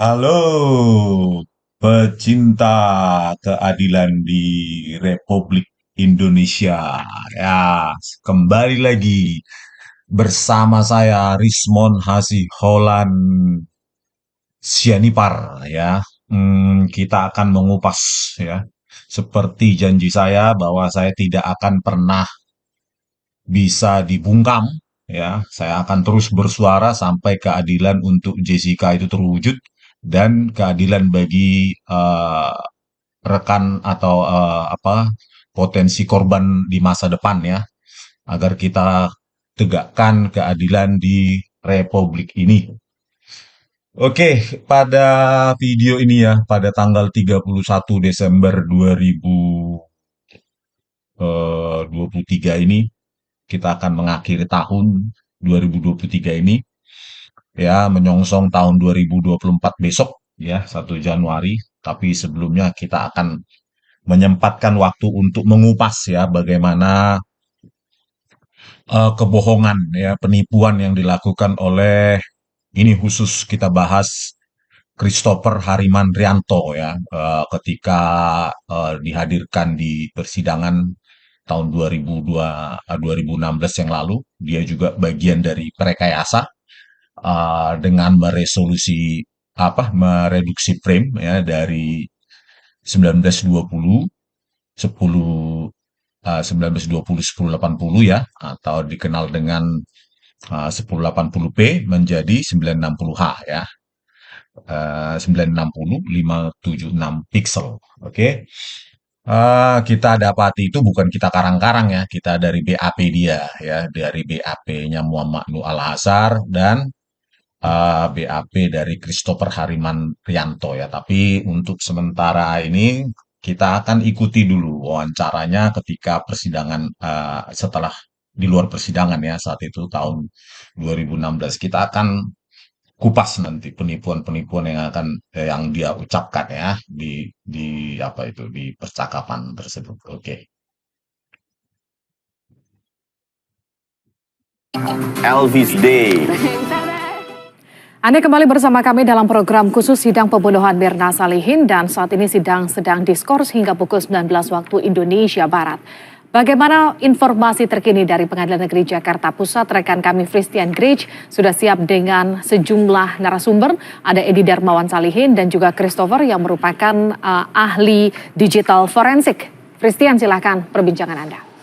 Halo, pecinta keadilan di Republik Indonesia. Ya, kembali lagi bersama saya Rismon Hasiholan Sianipar ya. Kita akan mengupas ya. Seperti janji saya bahwa saya tidak akan pernah bisa dibungkam ya. Saya akan terus bersuara sampai keadilan untuk Jessica itu terwujud dan keadilan bagi rekan atau apa potensi korban di masa depan ya, agar kita tegakkan keadilan di Republik ini. Oke, pada video ini ya, pada tanggal 31 Desember 2023 ini, kita akan mengakhiri tahun 2023 ini, ya, menyongsong tahun 2024 besok, ya, 1 Januari. Tapi sebelumnya kita akan menyempatkan waktu untuk mengupas ya bagaimana kebohongan ya penipuan yang dilakukan oleh ini khusus kita bahas Christopher Harimandrianto ya ketika dihadirkan di persidangan tahun 2016 yang lalu. Dia juga bagian dari perekayasa dengan mereduksi frame ya dari 1920 10 1920 1080 ya, atau dikenal dengan 1080p menjadi 960H ya. 960 576 pixel. Oke. Kita dapati itu bukan kita karang-karang ya, kita dari BAP dia ya, dari BAP-nya Muhammad Nuh Al-Hazar dan BAP dari Christopher Hariman Prianto ya. Tapi untuk sementara ini kita akan ikuti dulu wawancaranya ketika persidangan setelah di luar persidangan ya saat itu tahun 2016. Kita akan kupas nanti penipuan-penipuan yang dia ucapkan ya di apa itu di percakapan tersebut. Oke. Elvis Day. Anda kembali bersama kami dalam program khusus sidang pembunuhan Mirna Salihin dan saat ini sidang sedang diskors hingga pukul 19 waktu Indonesia Barat. Bagaimana informasi terkini dari Pengadilan Negeri Jakarta Pusat? Rekan kami Christian Grich sudah siap dengan sejumlah narasumber. Ada Edi Darmawan Salihin dan juga Christopher yang merupakan ahli digital forensik. Christian, silakan perbincangan Anda.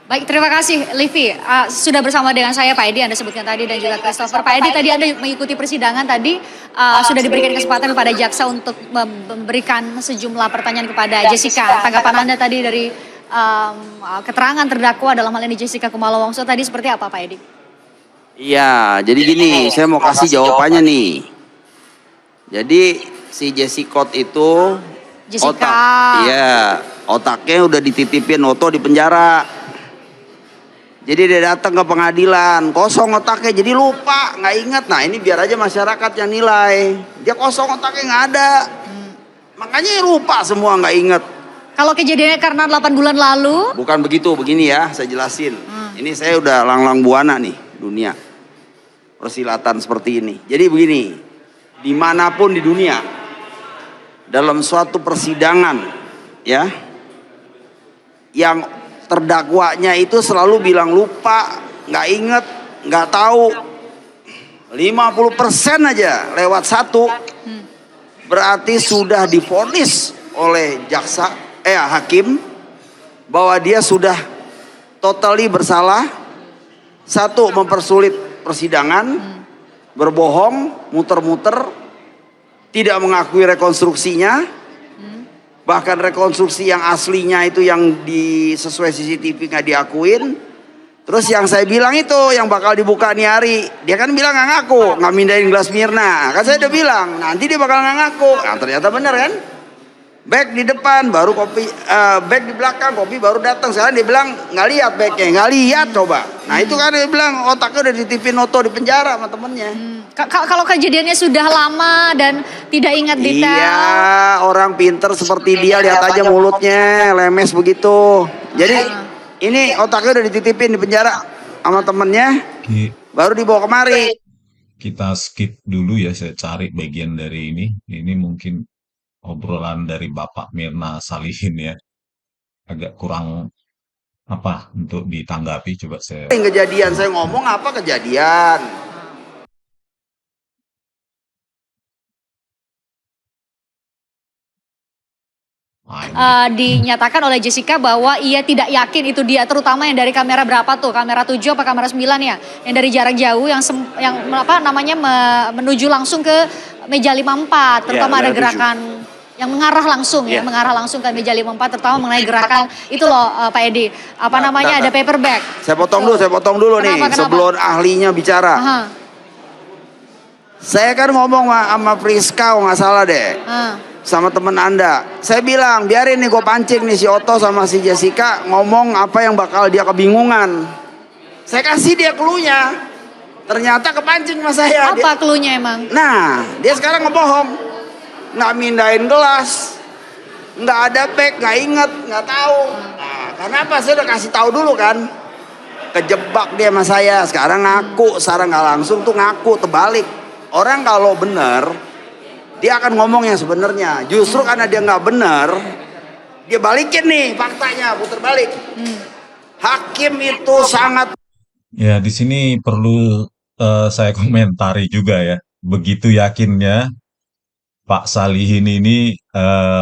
Baik, terima kasih Livi. Sudah bersama dengan saya Pak Edi, Anda sebutkan tadi, dan juga Christopher. Pak Edi, tadi Anda mengikuti persidangan tadi, sudah diberikan kesempatan kepada jaksa untuk memberikan sejumlah pertanyaan kepada Jessica. Tanggapan Anda tadi dari keterangan terdakwa dalam hal ini Jessica Kumala Wongso tadi seperti apa Pak Edi? Iya, jadi gini, saya mau kasih jawabannya nih. Jadi si Jessica itu otaknya udah dititipin Oto di penjara. Jadi dia datang ke pengadilan, kosong otaknya, jadi lupa, nggak ingat. Nah ini biar aja masyarakat yang nilai. Dia kosong otaknya, nggak ada. Makanya lupa semua, nggak ingat. Kalau kejadiannya karena 8 bulan lalu? Bukan begitu, begini ya, saya jelasin. Ini saya udah lang-lang buana nih, dunia persilatan seperti ini. Jadi begini, dimanapun di dunia, dalam suatu persidangan, ya, yang terdakwanya itu selalu bilang lupa, nggak inget, nggak tahu. 50% aja lewat satu, berarti sudah divonis oleh hakim bahwa dia sudah totally bersalah. Satu, mempersulit persidangan, berbohong, muter-muter, tidak mengakui rekonstruksinya. Bahkan rekonstruksi yang aslinya itu yang sesuai CCTV nggak diakuin. Terus yang saya bilang itu yang bakal dibuka nih hari, dia kan bilang nggak ngaku, nggak mindahin gelas Mirna. Kan saya udah bilang nanti dia bakal nggak ngaku. Nah, ternyata bener kan? Bag di depan, baru kopi, bag di belakang, kopi baru datang. Sekarang dia bilang nggak lihat bagnya, nggak lihat coba. Nah itu kan dia bilang otaknya udah ditipin Oto di penjara sama temennya. Kalau kejadiannya sudah lama dan tidak ingat detail. Iya, orang pinter seperti dia, lihat aja mulutnya lemes begitu. Jadi ini otaknya udah dititipin di penjara sama temennya, baru dibawa kemari. kita skip dulu ya, saya cari bagian dari ini. Ini mungkin obrolan dari Bapak Mirna Salihin ya, agak kurang apa untuk ditanggapi. Coba saya. Kejadian saya ngomong apa kejadian? Dinyatakan oleh Jessica bahwa ia tidak yakin itu dia, terutama yang dari kamera berapa tuh, kamera 7 apa kamera 9 ya, yang dari jarak jauh yang menuju langsung ke meja 54, terutama ada gerakan yang mengarah langsung ya, mengarah langsung ke meja 54, terutama mengenai gerakan itu loh Pak Edi, ada paperback. Saya potong dulu nih sebelum ahlinya bicara. Saya kan ngomong sama Priska, nggak salah deh. Sama temen Anda, saya bilang biarin nih gue pancing nih si Otto sama si Jessica ngomong apa yang bakal dia kebingungan. Saya kasih dia clue-nya, ternyata kepancing sama saya. Apa clue-nya emang? Nah, dia sekarang ngebohong, nggak mindahin gelas, nggak ada back, nggak inget, nggak tahu. Nah, karena apa? Saya udah kasih tahu dulu kan, kejebak dia sama saya. Sekarang ngaku, sekarang nggak langsung tuh ngaku, terbalik. Orang kalau bener dia akan ngomong yang sebenarnya. Justru karena dia nggak benar, dia balikin nih faktanya, putar balik. Hakim itu sangat. Ya, di sini perlu saya komentari juga ya. Begitu yakinnya Pak Salihin ini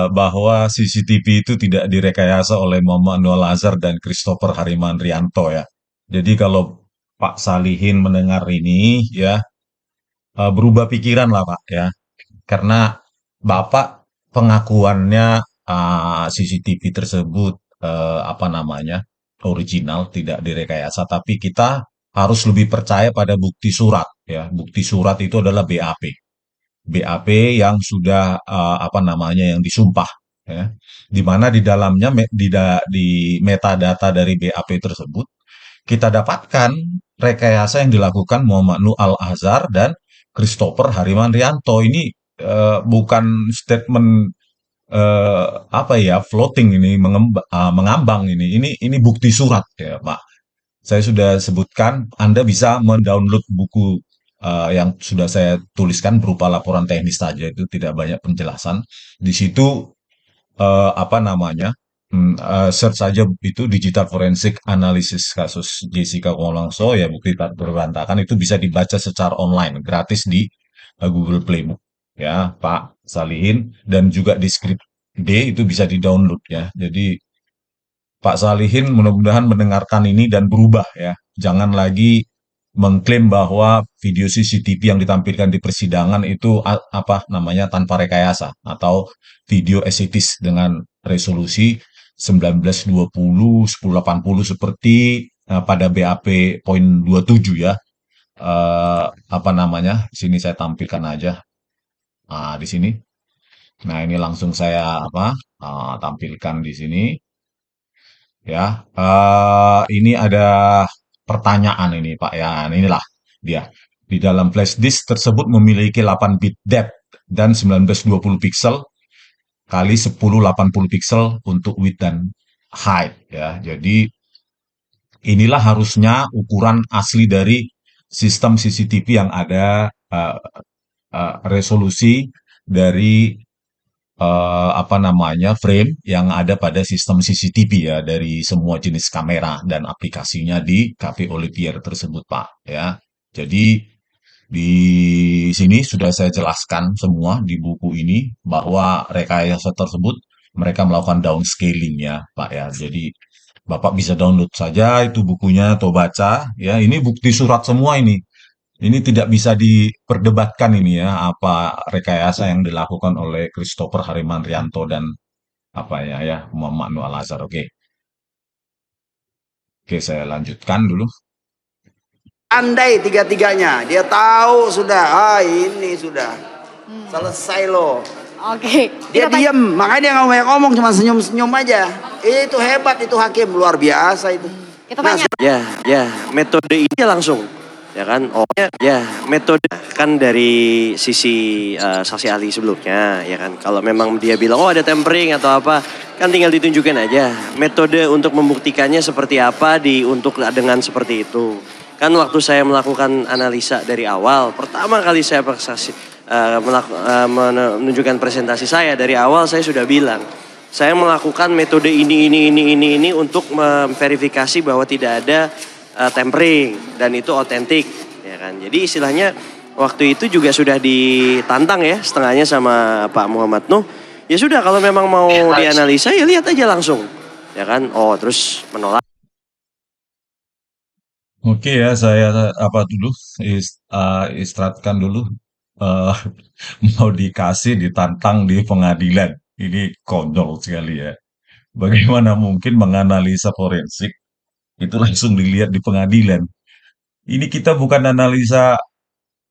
bahwa CCTV itu tidak direkayasa oleh Muhammad Noel Azhar dan Christopher Harimandrianto ya. Jadi kalau Pak Salihin mendengar ini ya, berubah pikiran lah Pak ya. Karena Bapak pengakuannya CCTV tersebut original, tidak direkayasa, tapi kita harus lebih percaya pada bukti surat ya. Bukti surat itu adalah BAP. BAP yang sudah yang disumpah ya. Di mana di dalamnya di metadata dari BAP tersebut kita dapatkan rekayasa yang dilakukan Muhammad Nuh Al-Azhar dan Christopher Harimandrianto. Ini bukan statement floating ini, mengambang ini. Ini bukti surat ya, Pak. Saya sudah sebutkan, Anda bisa mendownload buku yang sudah saya tuliskan berupa laporan teknis saja, itu tidak banyak penjelasan. Di situ search saja itu digital forensik analisis kasus Jessica Kumala-Wongso ya, bukti tak berantakan, itu bisa dibaca secara online gratis di Google Playbook ya Pak Salihin, dan juga di Script D itu bisa di-download ya. Jadi Pak Salihin mudah-mudahan mendengarkan ini dan berubah ya. Jangan lagi mengklaim bahwa video CCTV yang ditampilkan di persidangan itu tanpa rekayasa, atau video estetis dengan resolusi 1920 1080 seperti pada BAP poin 27 ya. Di sini saya tampilkan aja. Di sini. Nah, ini langsung saya tampilkan di sini. Ya, ini ada pertanyaan ini Pak ya. Inilah dia. Di dalam flash disk tersebut memiliki 8 bit depth dan 1920 pixel kali 1080 pixel untuk width dan height ya. Jadi inilah harusnya ukuran asli dari sistem CCTV yang ada, resolusi dari frame yang ada pada sistem CCTV ya, dari semua jenis kamera dan aplikasinya di Cafe Olivier tersebut Pak ya. Jadi di sini sudah saya jelaskan semua di buku ini bahwa rekayasa tersebut mereka melakukan downscaling ya Pak ya. Jadi Bapak bisa download saja itu bukunya atau baca ya. Ini bukti surat semua ini. Ini tidak bisa diperdebatkan ini ya, apa rekayasa yang dilakukan oleh Christopher Harimandrianto dan Muhammad Nuh Al-Azhar. Oke, saya lanjutkan dulu. Andai tiga-tiganya, dia tahu sudah, ini sudah selesai loh. Oke. Dia diem, makanya dia nggak banyak ngomong, cuma senyum-senyum aja. Itu hebat itu hakim, luar biasa itu. Kita tanya. Ya, metode ini langsung. Ya kan, metode kan dari sisi saksi ahli sebelumnya, ya kan. Kalau memang dia bilang ada tempering atau apa, kan tinggal ditunjukkan aja metode untuk membuktikannya seperti apa untuk dengan seperti itu. Kan waktu saya melakukan analisa dari awal, pertama kali saya menunjukkan presentasi saya dari awal saya sudah bilang, saya melakukan metode ini untuk memverifikasi bahwa tidak ada tempering dan itu otentik, ya kan. Jadi istilahnya waktu itu juga sudah ditantang ya setengahnya sama Pak Muhammad Nuh. Ya sudah kalau memang mau dianalisa ya lihat aja langsung, ya kan. Oh terus menolak. Oke ya, saya dulu istirahatkan dulu. Eh, Mau dikasih ditantang di pengadilan. Ini konyol sekali ya. Bagaimana mungkin menganalisa forensik itu langsung dilihat di pengadilan? Ini kita bukan analisa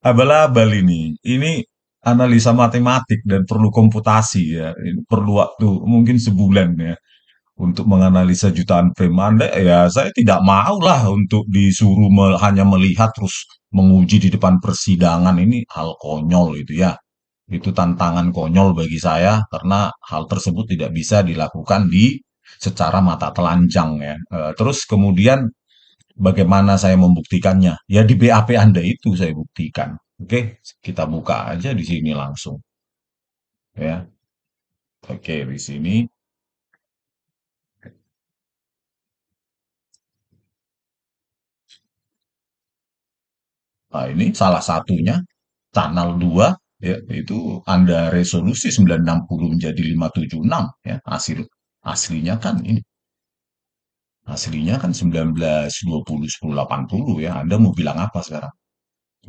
abal-abal ini. Ini analisa matematik dan perlu komputasi ya. Ini perlu waktu mungkin sebulan ya untuk menganalisa jutaan frame Anda. Ya saya tidak mau lah untuk disuruh hanya melihat terus menguji di depan persidangan. Ini hal konyol itu ya. Itu tantangan konyol bagi saya karena hal tersebut tidak bisa dilakukan di secara mata telanjang ya. Terus kemudian bagaimana saya membuktikannya? Ya di BAP Anda itu saya buktikan. Oke, kita buka aja di sini langsung ya. Oke, di sini. Nah, ini salah satunya channel 2 ya, itu Anda resolusi 960 menjadi 576 ya, aslinya kan ini. Aslinya kan 1920 1080 ya. Anda mau bilang apa sekarang?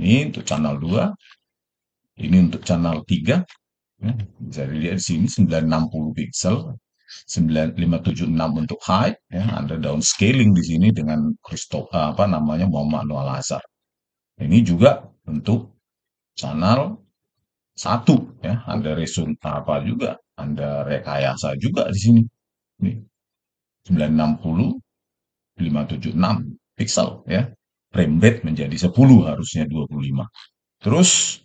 Ini untuk channel 2, ini untuk channel 3 ya. Bisa dilihat di sini 960 pixel, 9576 untuk height ya. Anda downscaling di sini dengan Muhammad Noor Al-Azhar. Ini juga untuk channel 1 ya. Anda juga, Anda rekayasa juga di sini. Nih, 960 576 pixel ya. Frame rate menjadi 10 harusnya 25. Terus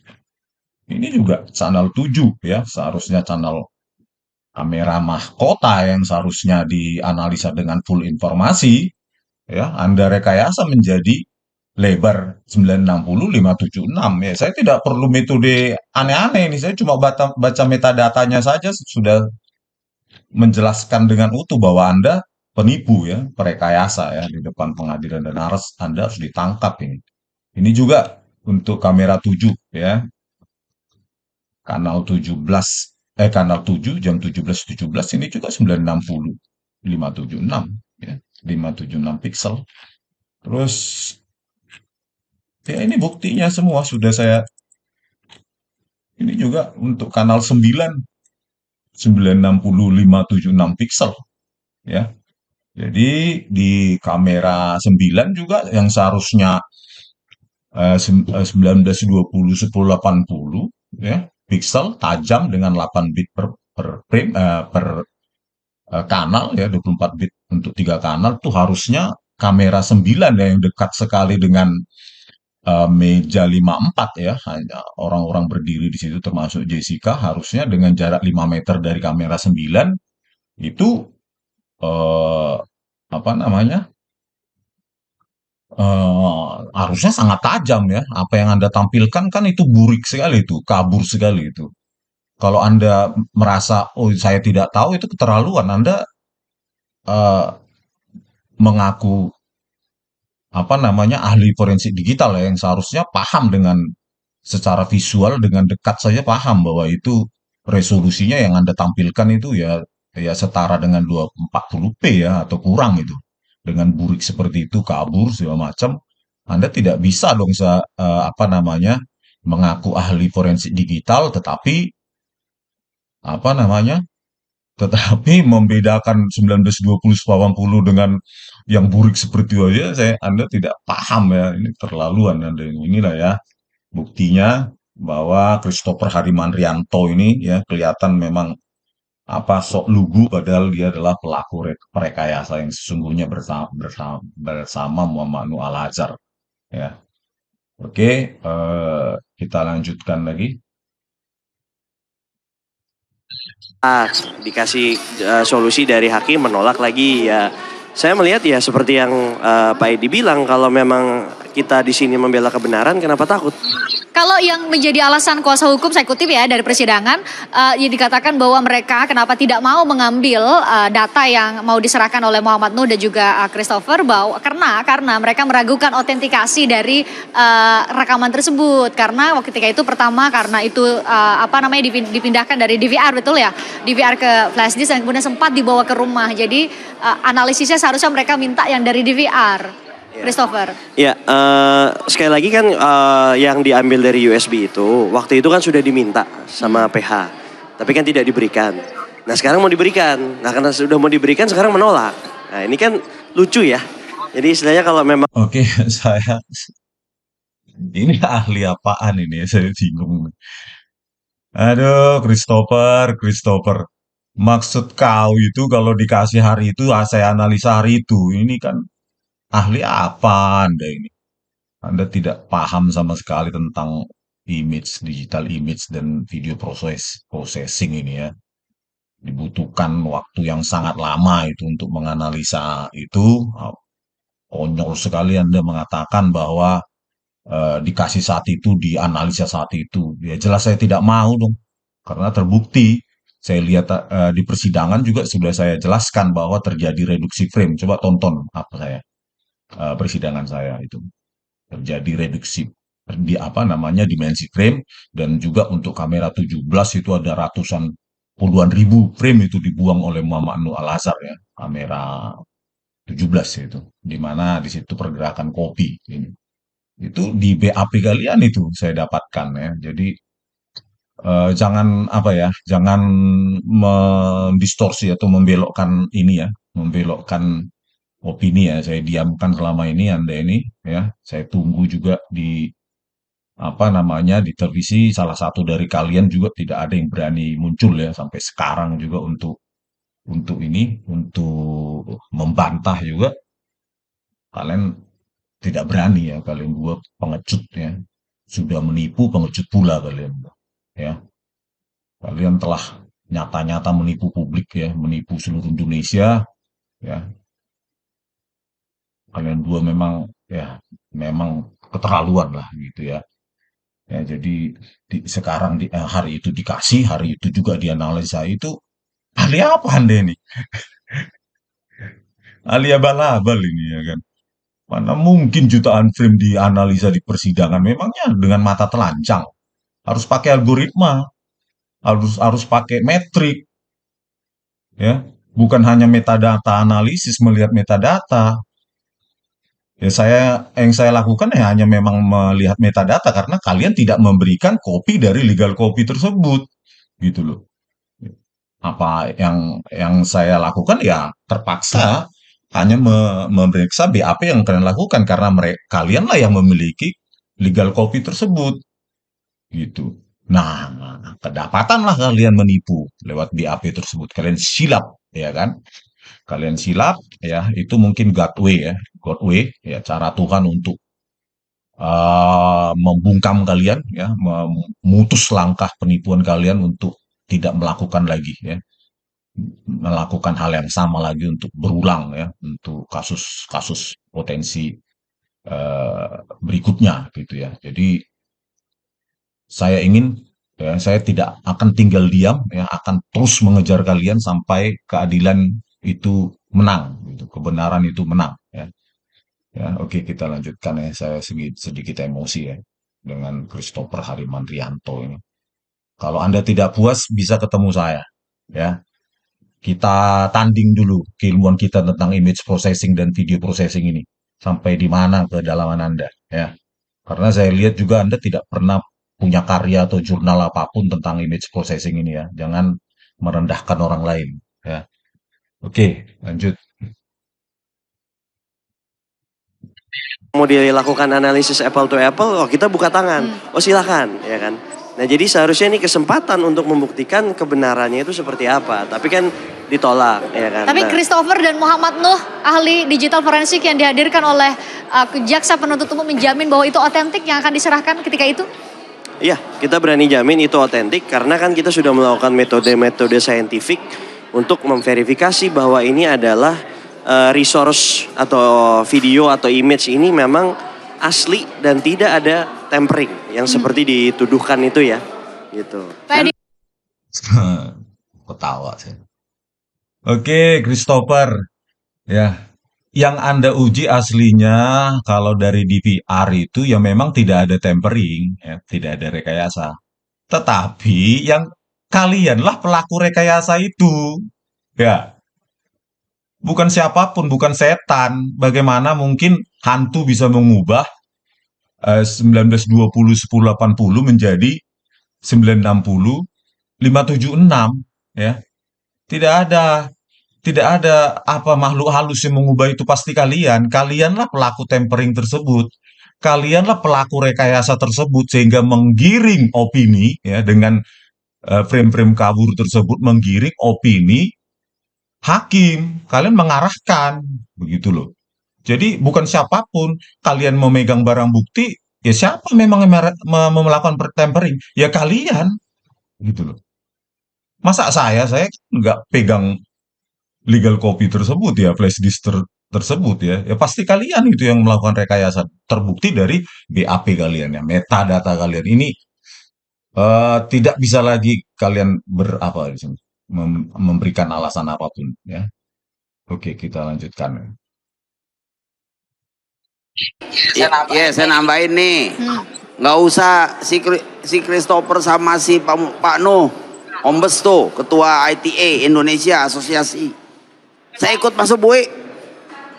ini juga channel 7 ya, seharusnya channel kamera mahkota yang seharusnya dianalisa dengan full informasi ya, Anda rekayasa menjadi lebar 960 576 ya. Saya tidak perlu metode aneh-aneh ini, saya cuma baca metadatanya saja sudah menjelaskan dengan utuh bahwa Anda penipu ya, perekayasa ya di depan pengadilan dan Anda harus ditangkap ini. Ini juga untuk kamera 7 ya. Kanal 7 jam 17.17 ini juga 960 576 ya, 576 pixel. Terus ya ini buktinya semua sudah saya. Ini juga untuk kanal 9 960 576 pixel ya. Jadi di kamera 9 juga yang seharusnya 1920 1080 ya, pixel tajam dengan 8 bit per frame per kanal ya, 24 bit untuk 3 kanal tuh harusnya kamera 9 ya, yang dekat sekali dengan meja 54 ya, hanya orang-orang berdiri di situ termasuk Jessica, harusnya dengan jarak 5 meter dari kamera 9 itu eh, apa namanya, harusnya sangat tajam ya. Apa yang Anda tampilkan kan itu burik sekali, itu kabur sekali itu. Kalau Anda merasa oh saya tidak tahu, itu keterlaluan. Anda eh, mengaku ahli forensik digital ya, yang seharusnya paham dengan secara visual, dengan dekat saja paham bahwa itu resolusinya yang Anda tampilkan itu ya ya setara dengan 240p ya atau kurang itu. Dengan burik seperti itu kabur segala macam, Anda tidak bisa dong mengaku ahli forensik digital tetapi apa namanya tetapi membedakan 1920 80 dengan yang burik seperti itu aja, Anda tidak paham ya. Ini terlaluan Anda ini. Inilah ya buktinya bahwa Christopher Harimanrianto ini ya kelihatan memang sok lugu padahal dia adalah pelaku perekayasa yang sesungguhnya bersama Muhammad Noor Al-Azhar ya. Oke, kita lanjutkan lagi. Dikasih solusi dari hakim menolak lagi ya. saya melihat ya seperti yang Pak Edi bilang, kalau memang kita di sini membela kebenaran, kenapa takut? Kalau yang menjadi alasan kuasa hukum, saya kutip ya dari persidangan, yang dikatakan bahwa mereka kenapa tidak mau mengambil data yang mau diserahkan oleh Muhammad Nuh dan juga Christopher, bahwa karena mereka meragukan autentikasi dari rekaman tersebut. Karena waktu ketika itu pertama karena itu dipindahkan dari DVR, betul ya, DVR ke flash disk dan kemudian sempat dibawa ke rumah. Jadi analisisnya seharusnya mereka minta yang dari DVR. Christopher. Ya, sekali lagi kan yang diambil dari USB itu, waktu itu kan sudah diminta sama PH, tapi kan tidak diberikan. Nah sekarang mau diberikan, nah karena sudah mau diberikan sekarang menolak. Nah ini kan lucu ya. Jadi istilahnya kalau memang... Oke, ini ahli apaan ini? Saya bingung. Aduh, Christopher. Maksud kau itu kalau dikasih hari itu, saya analisa hari itu. Ini kan ahli apa Anda ini? Anda tidak paham sama sekali tentang digital image dan video processing ini ya. Dibutuhkan waktu yang sangat lama itu untuk menganalisa itu. Konyol sekali Anda mengatakan bahwa dikasih saat itu, dianalisa saat itu. Ya jelas saya tidak mau dong. Karena terbukti. Saya lihat di persidangan juga sudah saya jelaskan bahwa terjadi reduksi frame. Coba tonton apa saya persidangan saya itu. Terjadi reduksi dimensi frame, dan juga untuk kamera 17 itu ada ratusan puluhan ribu frame itu dibuang oleh Muhammad Nuh Al-Azhar ya, kamera 17 itu, di mana di situ pergerakan kopi ini. Itu di BAP kalian itu saya dapatkan ya. Jadi jangan mendistorsi atau membelokkan ini ya, membelokkan opini ya. Saya diamkan selama ini Anda ini ya. Saya tunggu juga di di televisi, salah satu dari kalian juga tidak ada yang berani muncul ya sampai sekarang juga untuk membantah juga. Kalian tidak berani ya, kalian dua pengecut ya. Sudah menipu, pengecut pula kalian ya. Kalian telah nyata-nyata menipu publik ya, menipu seluruh Indonesia ya. Kalian dua memang keterlaluan lah gitu ya. Ya, jadi sekarang hari itu dikasih, hari itu juga dianalisa itu. Ahli apa Anda ini? Ahli abal-abal ini ya kan. Mana mungkin jutaan frame dianalisa di persidangan? Memangnya dengan mata telanjang. Harus pakai algoritma, harus pakai metrik, ya. Bukan hanya metadata analisis, melihat metadata. Ya yang saya lakukan ya hanya memang melihat metadata karena kalian tidak memberikan kopi dari legal copy tersebut, gitu loh. Apa yang saya lakukan ya terpaksa hanya memeriksa BAP yang kalian lakukan karena kalianlah yang memiliki legal copy tersebut, gitu. Nah, kedapatanlah kalian menipu lewat BAP tersebut. Kalian silap, ya kan? Kalian silap, ya itu mungkin God way ya, cara Tuhan untuk membungkam kalian, ya, memutus langkah penipuan kalian untuk tidak melakukan lagi, ya, melakukan hal yang sama lagi untuk berulang, ya, untuk kasus-kasus potensi berikutnya, gitu ya. Jadi saya tidak akan tinggal diam, ya, akan terus mengejar kalian sampai keadilan itu menang, gitu, kebenaran itu menang, ya. Ya, oke kita lanjutkan ya. Saya sedikit emosi ya dengan Christopher Harimandrianto ini. Kalau Anda tidak puas bisa ketemu saya, ya. Kita tanding dulu keilmuan kita tentang image processing dan video processing ini. Sampai di mana kedalaman Anda, ya. Karena saya lihat juga Anda tidak pernah punya karya atau jurnal apapun tentang image processing ini ya. Jangan merendahkan orang lain, ya. Oke, lanjut. Mau dilakukan analisis apple to apple, kita buka tangan. Oh silakan, ya kan. Nah jadi seharusnya ini kesempatan untuk membuktikan kebenarannya itu seperti apa. Tapi kan ditolak, ya kan. Tapi Christopher dan Muhammad Nuh, ahli digital forensik yang dihadirkan oleh jaksa penuntut umum menjamin bahwa itu otentik yang akan diserahkan ketika itu? Iya, kita berani jamin itu otentik karena kan kita sudah melakukan metode-metode saintifik untuk memverifikasi bahwa ini adalah resource atau video atau image ini memang asli dan tidak ada tempering yang seperti dituduhkan itu ya, gitu. Pak Edi, Ketawa saya. Oke, Christopher. Ya, yang Anda uji aslinya kalau dari DVR itu ya memang tidak ada tempering, ya, tidak ada rekayasa. Tetapi yang kalianlah pelaku rekayasa itu. Ya, bukan siapapun, bukan setan. Bagaimana mungkin hantu bisa mengubah 1920 1080 menjadi 960 576, ya. Tidak ada apa makhluk halus yang mengubah itu, pasti kalian. Kalianlah pelaku tempering tersebut. Kalianlah pelaku rekayasa tersebut sehingga menggiring opini, ya, dengan frame-frame kabur tersebut menggiring opini hakim. Kalian mengarahkan begitu loh. Jadi bukan siapapun, kalian memegang barang bukti, ya siapa memang yang melakukan tempering? Ya kalian, gitu loh. Masa saya nggak pegang legal copy tersebut ya, flash disk tersebut ya. Ya pasti kalian itu yang melakukan rekayasa. Terbukti dari BAP kalian ya, metadata kalian. Ini tidak bisa lagi kalian memberikan alasan apapun ya. Oke, kita lanjutkan. Saya nambahin nih. Nggak usah si Christopher sama si Pak Nuh, Ombes tuh, Ketua ITA Indonesia Asosiasi. Saya ikut masuk bui.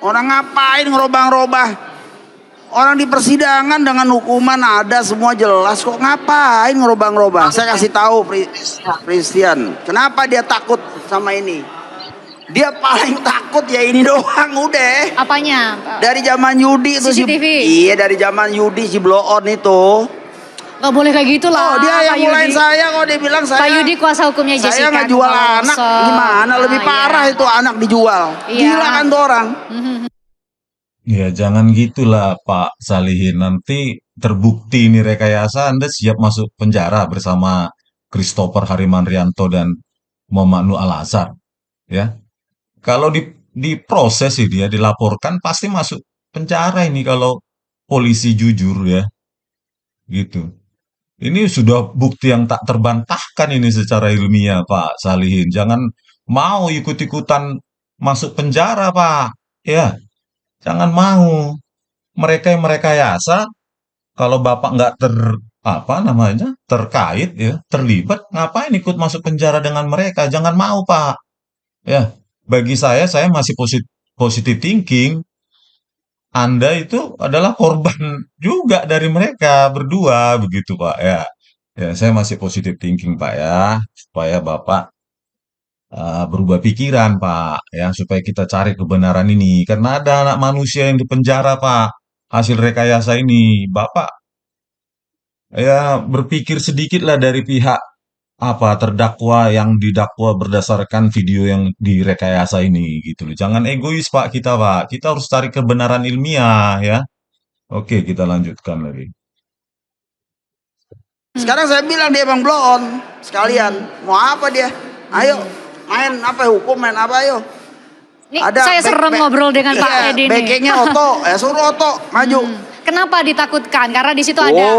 Orang ngapain ngerobah-robah? Orang di persidangan dengan hukuman ada semua jelas kok, ngapain ngerobah-ngerobah? Saya kasih tahu Christian, kenapa dia takut sama ini? Dia paling takut ya ini doang udah. apanya? Dari zaman Yudi itu CCTV. Iya, dari zaman Yudi si blow on itu. Gak boleh kayak gitu lah. Oh, dia yang Pak mulain Yudi. saya kok, dia bilang Pak saya. Yudi kuasa hukumnya Jessica. Saya nggak jual anak, gimana? Lebih parah itu anak dijual. Iya. Gila kan tuh orang. Ya jangan gitulah Pak Salihin. Nanti terbukti ini rekayasa, Anda siap masuk penjara bersama Christopher Harimanrianto dan Muhammad Nuh Al-Azhar. Ya, kalau diproses ini ya, dilaporkan pasti masuk penjara ini kalau polisi jujur ya, gitu. Ini sudah bukti yang tak terbantahkan ini secara ilmiah, Pak Salihin. Jangan mau ikut-ikutan masuk penjara, Pak. Ya, jangan mau. Mereka yang merekayasa, kalau Bapak nggak terkait ya, terlibat, ngapain ikut masuk penjara dengan mereka? Jangan mau, Pak. Ya, bagi saya masih positive thinking. Anda itu adalah korban juga dari mereka berdua, begitu Pak ya. Ya, saya masih positive thinking Pak ya, supaya Bapak berubah pikiran Pak ya, supaya kita cari kebenaran ini. Karena ada anak manusia yang dipenjara Pak, hasil rekayasa ini. Bapak ya berpikir sedikit lah dari pihak terdakwa yang didakwa berdasarkan video yang direkayasa ini gitu loh. Jangan egois Pak kita Pak. Kita harus cari kebenaran ilmiah ya. Oke, kita lanjutkan lagi. Sekarang saya bilang dia emang blow on sekalian. Mau apa dia? Ayo main apa, hukum main apa, ayo. Ini saya serem ngobrol dengan Pak Edi nih. Backingnya Oto, ya suruh Oto maju. Kenapa ditakutkan? Karena di situ ada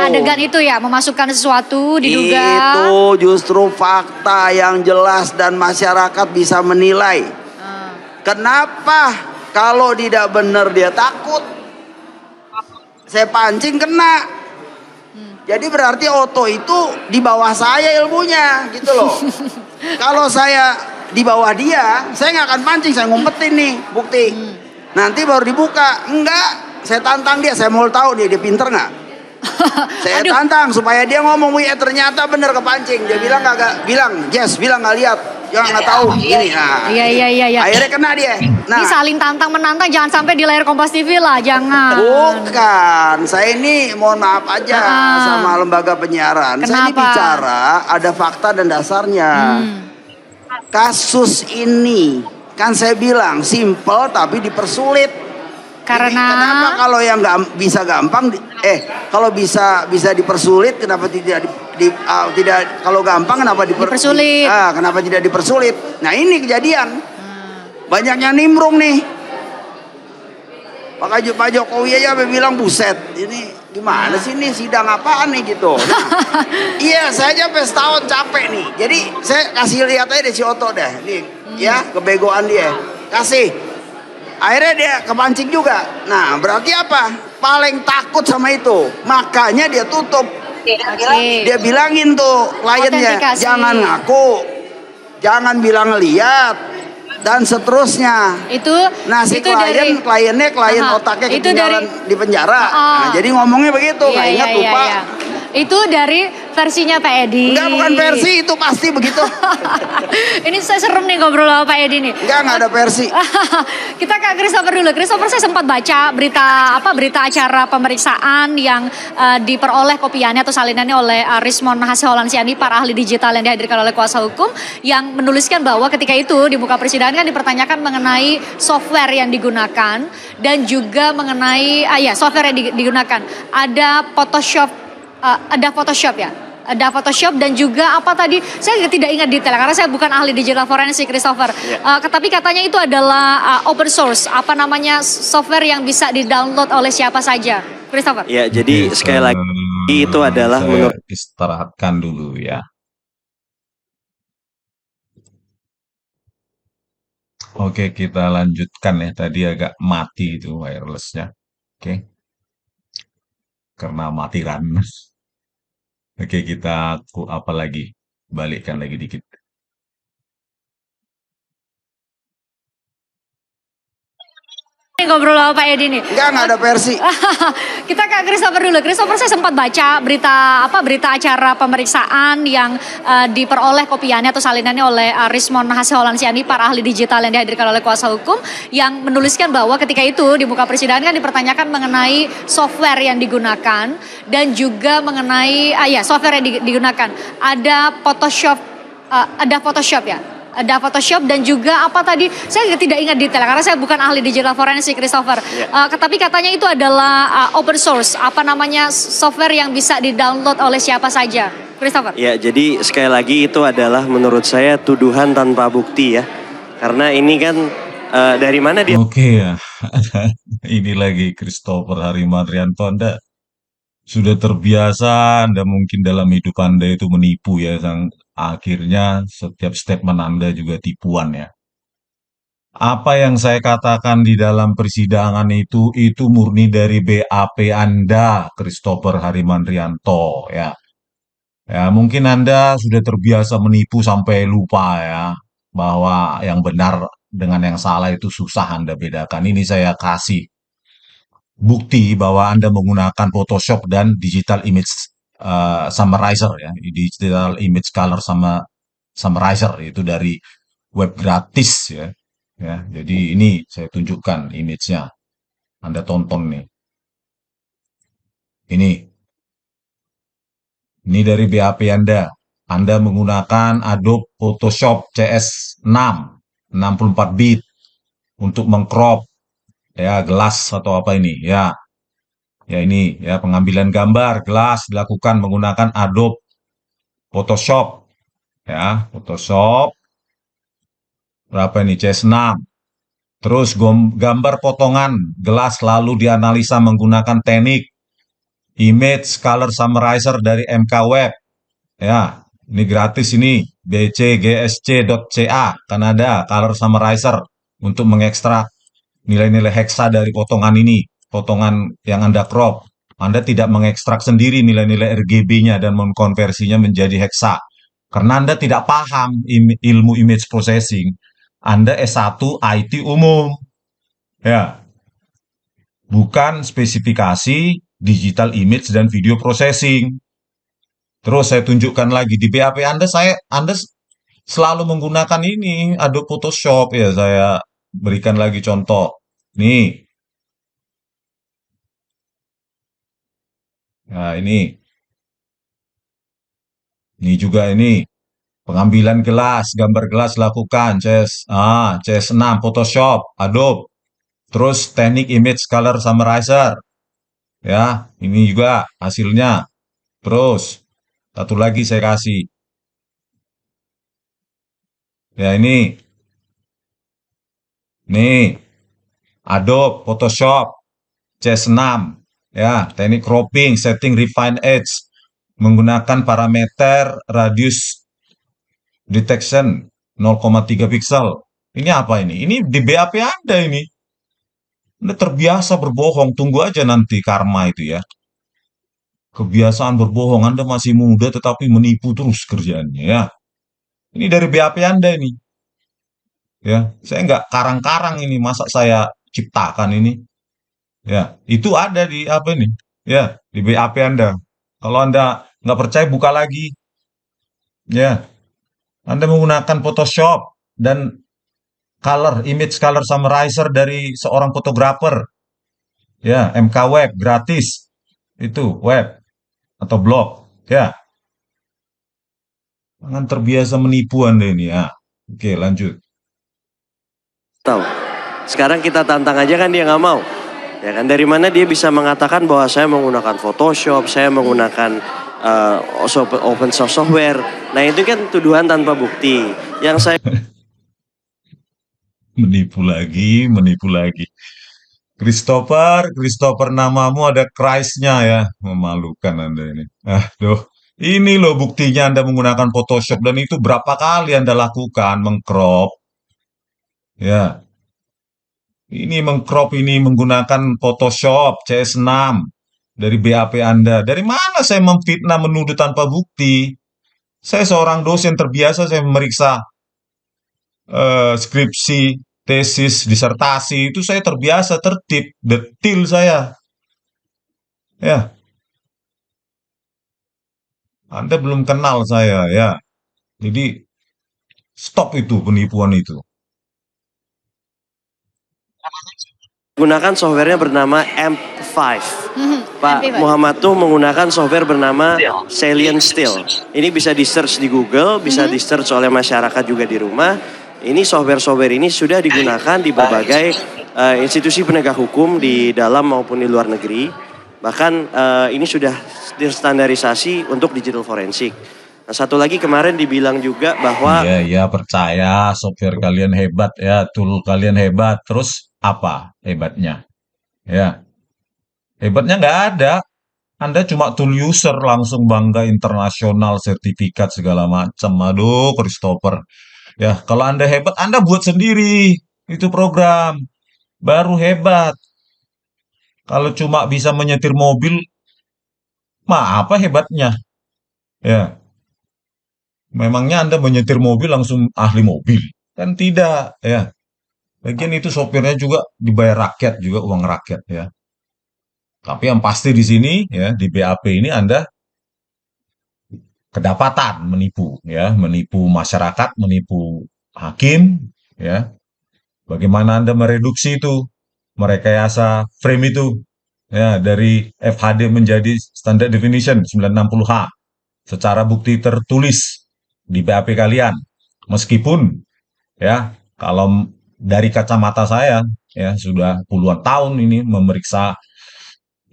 adegan itu ya, memasukkan sesuatu diduga. Itu justru fakta yang jelas dan masyarakat bisa menilai. Kenapa kalau tidak benar dia takut? Saya pancing kena. Jadi berarti Oto itu di bawah saya ilmunya gitu loh. Kalau saya di bawah dia, saya nggak akan pancing, saya ngumpetin nih bukti. Nanti baru dibuka. Enggak. Saya tantang dia, saya mau tahu dia pinter nggak? Saya tantang supaya dia ngomong, ternyata bener kepancing. Dia bilang bilang nggak lihat, jangan nggak tahu ini. Nah, Iya. akhirnya kena dia. Ini Nah, saling tantang menantang, jangan sampai di layar Kompas TV lah, jangan. bukan, saya ini mohon maaf aja sama lembaga penyiaran. Saya ini Kenapa? bicara ada fakta dan dasarnya. Kasus ini kan saya bilang simple tapi dipersulit. Karena Kenapa kalau yang nggak bisa gampang, kalau bisa dipersulit, kenapa tidak kalau gampang kenapa Dipersulit. kenapa tidak dipersulit? Nah ini kejadian. banyak yang nimbrung nih. Pak Jokowi aja bilang buset, ini gimana sih nih sidang apaan nih gitu. Nah, iya saya aja sampai setahun capek nih. Jadi saya kasih lihat aja deh si Oto deh, nih ya kebegoan dia. Kasih. Akhirnya dia kepancing juga. Nah berarti apa? Paling takut sama itu. Makanya dia tutup. Dia bilangin tuh kliennya, Autentikasi. jangan ngaku, jangan bilang lihat, dan seterusnya. Itu Nah si itu dari kliennya Aha, otaknya itu ketinggalan di penjara. Oh. Nah, jadi ngomongnya begitu, nggak ingat lupa. Itu dari versinya Pak Edi. Enggak, bukan versi, itu pasti begitu. Ini saya serem nih ngobrol sama Pak Edi nih. Enggak ada versi. Kita ke Christopher dulu. Christopher, saya sempat baca berita acara pemeriksaan yang diperoleh kopiannya atau salinannya oleh Rismon Haseholan Sianipar, ahli digital yang dihadirkan oleh kuasa hukum, yang menuliskan bahwa ketika itu di muka persidangan kan dipertanyakan mengenai software yang digunakan dan juga mengenai software yang digunakan. Ada Photoshop ya. Ada Photoshop dan juga apa tadi, saya tidak ingat detail karena saya bukan ahli digital forensik, Christopher. Tapi katanya itu adalah open source, apa namanya, software yang bisa di-download oleh siapa saja, Christopher. Ya, jadi sekali lagi itu adalah saya menurut istirahatkan dulu ya. Oke, kita lanjutkan ya. Tadi agak mati itu wirelessnya. Oke, karena mati run. Oke, kita apa lagi? Balikkan lagi dikit. Ngobrol sama Pak Edi nih. Enggak ada versi. Kita ke Christopher dulu. Christopher, saya sempat baca berita acara pemeriksaan yang diperoleh kopiannya atau salinannya oleh Rismon Haseholan Sianipar, ahli digital yang dihadirkan oleh kuasa hukum, yang menuliskan bahwa ketika itu di muka persidangan kan dipertanyakan mengenai software yang digunakan dan juga mengenai software yang digunakan. Ada Photoshop ya. Ada Photoshop dan juga apa tadi, saya tidak ingat detail karena saya bukan ahli digital forensik, Christopher. Tapi katanya itu adalah open source, apa namanya, software yang bisa di-download oleh siapa saja, Christopher. Ya, jadi sekali lagi itu adalah menurut saya tuduhan tanpa bukti ya. Karena ini kan dari mana dia Oke ya. Ini lagi Christopher Harimantrianto. Anda sudah terbiasa, Anda mungkin dalam hidup Anda itu menipu ya, akhirnya setiap statement Anda juga tipuan ya. Apa yang saya katakan di dalam persidangan itu murni dari BAP Anda, Christopher Harimantrianto ya. Ya, mungkin Anda sudah terbiasa menipu sampai lupa ya, bahwa yang benar dengan yang salah itu susah Anda bedakan. Ini saya kasih bukti bahwa Anda menggunakan Photoshop dan digital image summarizer ya, digital image color sama summarizer itu dari web gratis ya. Ya, jadi ini saya tunjukkan image-nya. Anda tonton nih. Ini dari BAP Anda. Anda menggunakan Adobe Photoshop CS6 64 bit untuk mengcrop ya gelas atau apa ini ya. Ya ini ya, pengambilan gambar gelas dilakukan menggunakan Adobe Photoshop ya, Photoshop berapa ini, CS6. Terus gambar potongan gelas lalu dianalisa menggunakan teknik image color summarizer dari MK Web ya. Ini gratis ini, bcgsc.ca Kanada color summarizer untuk mengekstrak nilai-nilai heksa dari potongan ini, potongan yang Anda crop. Anda tidak mengekstrak sendiri nilai-nilai RGB-nya dan mengkonversinya menjadi heksa. Karena Anda tidak paham ilmu image processing. Anda S1 IT umum. Ya. Bukan spesifikasi digital image dan video processing. Terus saya tunjukkan lagi di BAP Anda, Anda selalu menggunakan ini Adobe Photoshop ya, saya berikan lagi contoh. Nih. Nah, ini juga ini. Pengambilan gelas, gambar gelas lakukan CS6 Photoshop, Adobe. Terus teknik image color summarizer. Ya, ini juga hasilnya. Terus satu lagi saya kasih. Ya, ini Nih, Adobe Photoshop CS6, ya, teknik cropping, setting refine edge, menggunakan parameter radius detection 0,3 pixel. Ini apa ini? Ini di BAP Anda ini. Anda terbiasa berbohong, tunggu aja nanti karma itu ya. Kebiasaan berbohong, Anda masih muda tetapi menipu terus kerjaannya ya. Ini dari BAP Anda ini. Ya, saya nggak karang-karang ini, masa saya ciptakan ini. Ya, itu ada di apa ini? Ya, di BAP Anda. Kalau Anda nggak percaya, buka lagi. Ya, Anda menggunakan Photoshop dan image color summarizer dari seorang fotografer. Ya, MK Web, gratis. Itu, web atau blog. Ya, jangan terbiasa menipu Anda ini ya. Oke, lanjut. Tahu. Sekarang kita tantang aja kan dia nggak mau. Ya kan, dari mana dia bisa mengatakan bahwa saya menggunakan Photoshop, saya menggunakan open source software. Nah itu kan tuduhan tanpa bukti. Yang saya Menipu lagi, menipu lagi. Christopher namamu ada Christ-nya ya. Memalukan Anda ini. Aduh, ini loh buktinya Anda menggunakan Photoshop dan itu berapa kali Anda lakukan mengcrop. Ya, ini mengcrop ini menggunakan Photoshop CS6 dari BAP Anda. Dari mana saya memfitnah menuduh tanpa bukti? Saya seorang dosen terbiasa saya memeriksa skripsi, tesis, disertasi itu saya terbiasa tertib, detil saya. Ya, Anda belum kenal saya ya. Jadi stop itu penipuan itu. gunakan softwarenya bernama AMP5. Pak AMP5. Muhammad tuh menggunakan software bernama Salient Still. Ini bisa di search di Google, bisa di search oleh masyarakat juga di rumah. Ini software-software ini sudah digunakan di berbagai institusi penegak hukum di dalam maupun di luar negeri. Bahkan ini sudah distandarisasi untuk digital forensik. Nah, satu lagi kemarin dibilang juga bahwa Iya, iya percaya software kalian hebat ya, tool kalian hebat. Terus apa hebatnya? Ya, hebatnya nggak ada. Anda cuma tool user langsung bangga internasional, sertifikat segala macam. Aduh, Christopher. Ya, kalau Anda hebat, Anda buat sendiri. Itu program. Baru hebat. Kalau cuma bisa menyetir mobil, mah apa hebatnya? Ya, memangnya Anda menyetir mobil langsung ahli mobil? Kan tidak, ya. Lagian itu sopirnya juga dibayar rakyat, juga uang rakyat, ya. Tapi yang pasti di sini, ya, di BAP ini Anda kedapatan menipu, ya, menipu masyarakat, menipu hakim, ya. Bagaimana Anda mereduksi itu, merekayasa frame itu, ya, dari FHD menjadi standard definition 960H secara bukti tertulis di BAP kalian. Meskipun ya kalau dari kacamata saya ya sudah puluhan tahun ini memeriksa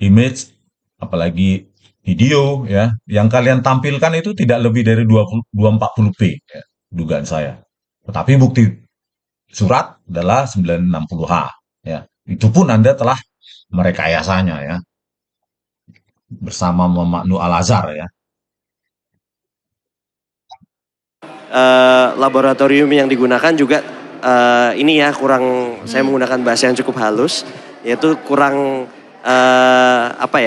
image apalagi video ya yang kalian tampilkan itu tidak lebih dari 240p ya, dugaan saya. Tetapi bukti surat adalah 960H ya. Itu pun Anda telah merekayasanya ya bersama Muhammad Nuh Al-Azhar ya. Laboratorium yang digunakan juga ini ya kurang saya menggunakan bahasa yang cukup halus, yaitu kurang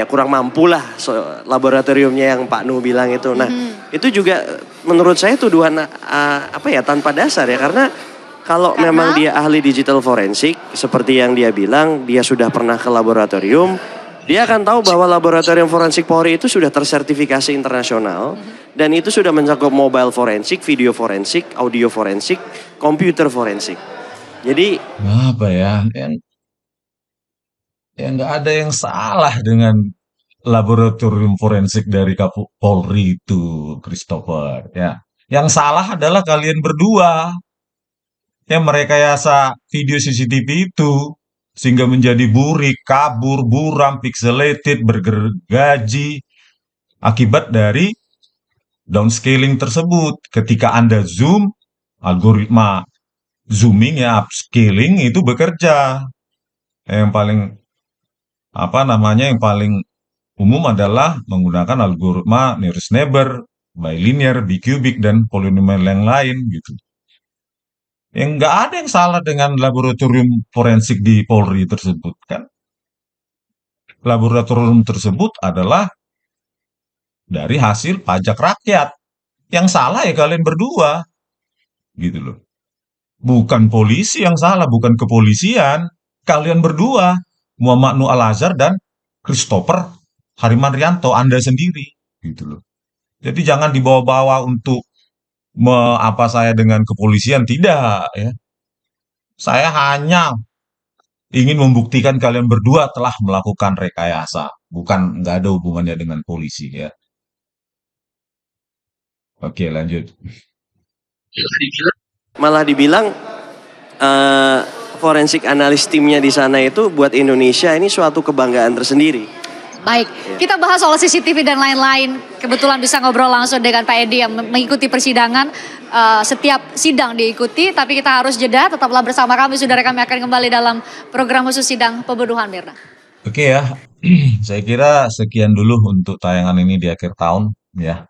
kurang mampu lah laboratoriumnya yang Pak Nuh bilang itu. Nah itu juga menurut saya tuduhan tanpa dasar ya, karena kalau memang dia ahli digital forensik seperti yang dia bilang, dia sudah pernah ke laboratorium, dia akan tahu bahwa laboratorium forensik Polri itu sudah tersertifikasi internasional dan itu sudah mencakup mobile forensik, video forensik, audio forensik, komputer forensik. Jadi apa ya yang nggak ada yang salah dengan laboratorium forensik dari Polri itu, Christopher. Ya, yang salah adalah kalian berdua yang merekayasa video CCTV itu sehingga menjadi burik, kabur, buram, pixelated, bergergaji akibat dari downscaling tersebut. Ketika Anda zoom, algoritma zooming ya, upscaling itu bekerja. Yang paling apa namanya yang paling umum adalah menggunakan algoritma nearest neighbor, bilinear, bicubic, dan polinomial yang lain gitu. Yang nggak ada yang salah dengan laboratorium forensik di Polri tersebut kan. Laboratorium tersebut adalah dari hasil pajak rakyat. Yang salah ya kalian berdua gitu loh. Bukan polisi yang salah, bukan kepolisian. Kalian berdua, Muhammad Nuh Al-Azhar dan Christopher Harimanrianto, Anda sendiri gitu loh. Jadi jangan dibawa-bawa untuk apa saya dengan kepolisian, tidak ya. Saya hanya ingin membuktikan kalian berdua telah melakukan rekayasa, bukan nggak ada hubungannya dengan polisi ya. Oke, lanjut. Malah dibilang eh, forensik analis timnya di sana itu buat Indonesia ini suatu kebanggaan tersendiri. Baik, kita bahas soal CCTV dan lain-lain. Kebetulan bisa ngobrol langsung dengan Pak Edi yang mengikuti persidangan. Setiap sidang diikuti, tapi kita harus jeda. Tetaplah bersama kami, saudara kami akan kembali dalam program khusus sidang pembunuhan Mirna. Oke ya, saya kira sekian dulu untuk tayangan ini di akhir tahun ya.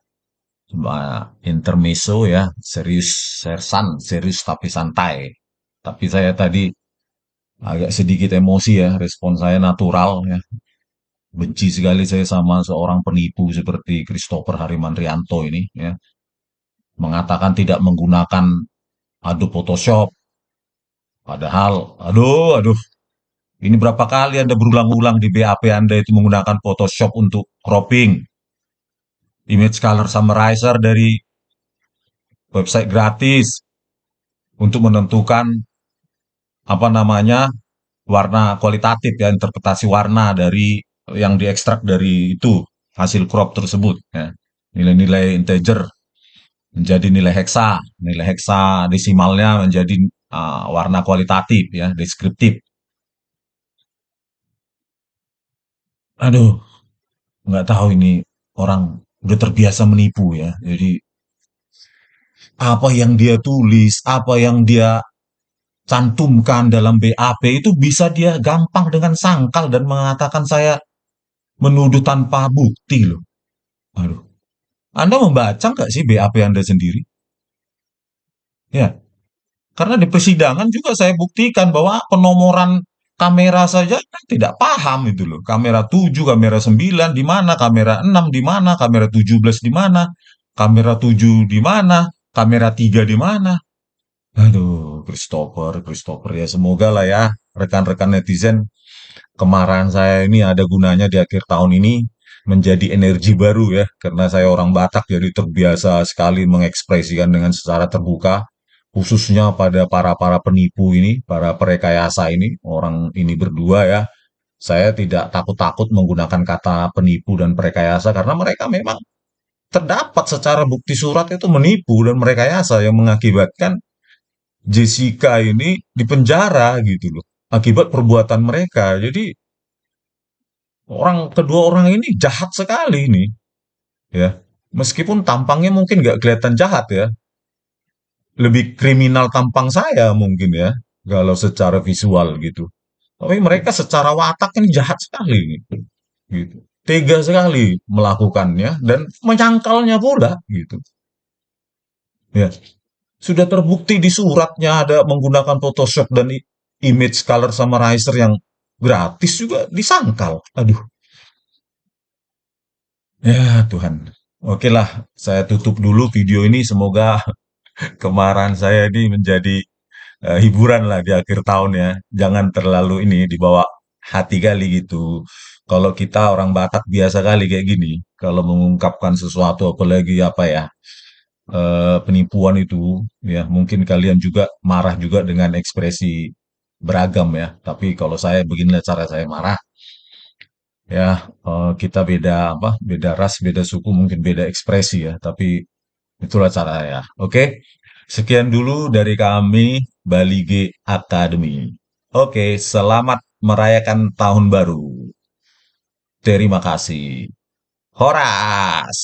Cuma intermezzo ya, serius sersan, serius tapi santai. Tapi saya tadi agak sedikit emosi ya, respon saya natural ya. Benci sekali saya sama seorang penipu seperti Christopher Harimanrianto ini ya. Mengatakan tidak menggunakan Adobe Photoshop. Padahal, aduh, ini berapa kali Anda berulang-ulang di BAP Anda itu menggunakan Photoshop untuk cropping, image color summarizer dari website gratis untuk menentukan apa namanya warna kualitatif ya, interpretasi warna dari yang diekstrak dari itu hasil crop tersebut ya. Nilai-nilai integer menjadi nilai heksa desimalnya menjadi warna kualitatif ya, deskriptif. Aduh, nggak tahu ini orang udah terbiasa menipu ya. Jadi apa yang dia tulis, apa yang dia cantumkan dalam BAP itu bisa dia gampang dengan sangkal dan mengatakan saya menuduh tanpa bukti loh. Aduh, Anda membaca nggak sih BAP Anda sendiri? Ya, karena di persidangan juga saya buktikan bahwa penomoran kamera saja kan tidak paham itu loh. Kamera 7, kamera 9 di mana, kamera 6 di mana, kamera 17 di mana, kamera 7 di mana, kamera 3 di mana. Aduh, Christopher ya semoga lah ya rekan-rekan netizen kemarahan saya ini ada gunanya di akhir tahun ini menjadi energi baru ya karena saya orang Batak jadi terbiasa sekali mengekspresikan dengan secara terbuka khususnya pada para penipu ini, para perekayasa ini, orang ini berdua ya. Saya tidak takut-takut menggunakan kata penipu dan perekayasa karena mereka memang terdapat secara bukti surat itu menipu dan merekayasa yang mengakibatkan Jessica ini dipenjara gitu loh akibat perbuatan mereka. Jadi kedua orang ini jahat sekali ini ya. Meskipun tampangnya mungkin nggak kelihatan jahat ya, lebih kriminal tampang saya mungkin ya, kalau secara visual gitu. Tapi mereka secara watak ini jahat sekali gitu. Tega sekali melakukannya dan menyangkalnya pula gitu. Ya, sudah terbukti di suratnya ada menggunakan Photoshop dan image color summarizer yang gratis juga disangkal. Aduh, ya Tuhan. Oke lah, saya tutup dulu video ini. Semoga kemarahan saya ini menjadi hiburan lah di akhir tahun ya. Jangan terlalu ini dibawa hati kali gitu. Kalau kita orang Batak biasa kali kayak gini. Kalau mengungkapkan sesuatu apalagi apa ya penipuan itu ya mungkin kalian juga marah juga dengan ekspresi beragam ya. Tapi kalau saya beginilah cara saya marah. Ya, kita beda apa? Beda ras, beda suku, mungkin beda ekspresi ya. Tapi itulah cara ya. Oke. Sekian dulu dari kami Bali G Academy. Oke, selamat merayakan tahun baru. Terima kasih. Horas.